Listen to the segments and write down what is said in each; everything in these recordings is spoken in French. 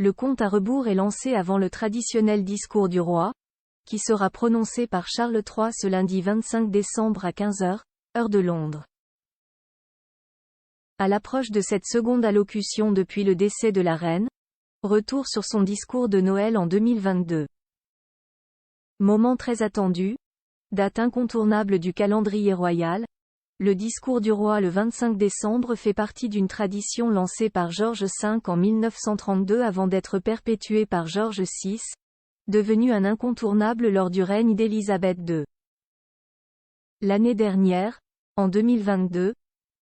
Le compte à rebours est lancé avant le traditionnel discours du roi, qui sera prononcé par Charles III ce lundi 25 décembre à 15 h, heure de Londres. À l'approche de cette seconde allocution depuis le décès de la reine, retour sur son discours de Noël en 2022. Moment très attendu, date incontournable du calendrier royal, le discours du roi le 25 décembre fait partie d'une tradition lancée par George V en 1932 avant d'être perpétuée par George VI, devenu un incontournable lors du règne d'Élisabeth II. L'année dernière, en 2022,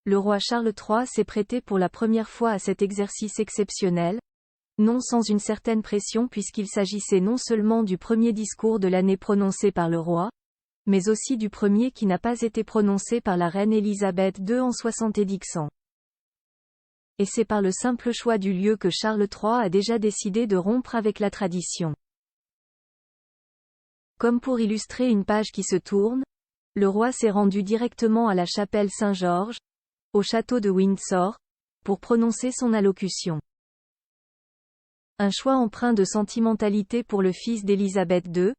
le roi Charles III s'est prêté pour la première fois à cet exercice exceptionnel, non sans une certaine pression puisqu'il s'agissait non seulement du premier discours de l'année prononcé par le roi, mais aussi du premier qui n'a pas été prononcé par la reine Élisabeth II en 70 ans. Et c'est par le simple choix du lieu que Charles III a déjà décidé de rompre avec la tradition. Comme pour illustrer une page qui se tourne, le roi s'est rendu directement à la chapelle Saint-Georges, au château de Windsor, pour prononcer son allocution. Un choix empreint de sentimentalité pour le fils d'Élisabeth II,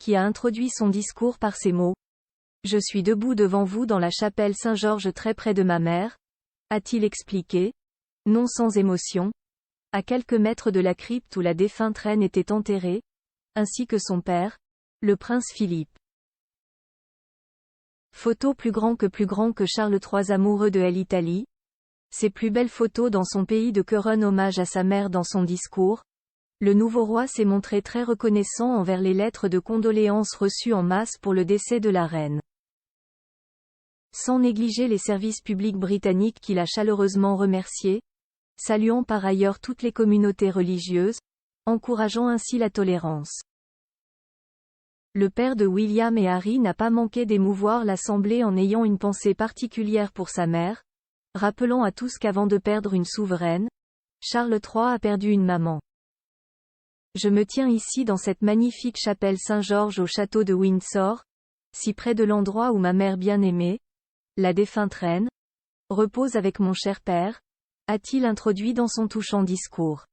qui a introduit son discours par ces mots. « Je suis debout devant vous dans la chapelle Saint-Georges très près de ma mère », a-t-il expliqué, non sans émotion, à quelques mètres de la crypte où la défunte reine était enterrée, ainsi que son père, le prince Philippe. Photo plus grand que Charles III amoureux de l'Italie. Ses plus belles photos dans son pays de cœur en hommage à sa mère dans son discours. Le nouveau roi s'est montré très reconnaissant envers les lettres de condoléances reçues en masse pour le décès de la reine. Sans négliger les services publics britanniques qu'il a chaleureusement remerciés, saluant par ailleurs toutes les communautés religieuses, encourageant ainsi la tolérance. Le père de William et Harry n'a pas manqué d'émouvoir l'Assemblée en ayant une pensée particulière pour sa mère, rappelant à tous qu'avant de perdre une souveraine, Charles III a perdu une maman. Je me tiens ici dans cette magnifique chapelle Saint-Georges au château de Windsor, si près de l'endroit où ma mère bien-aimée, la défunte reine, repose avec mon cher père, a-t-il introduit dans son touchant discours.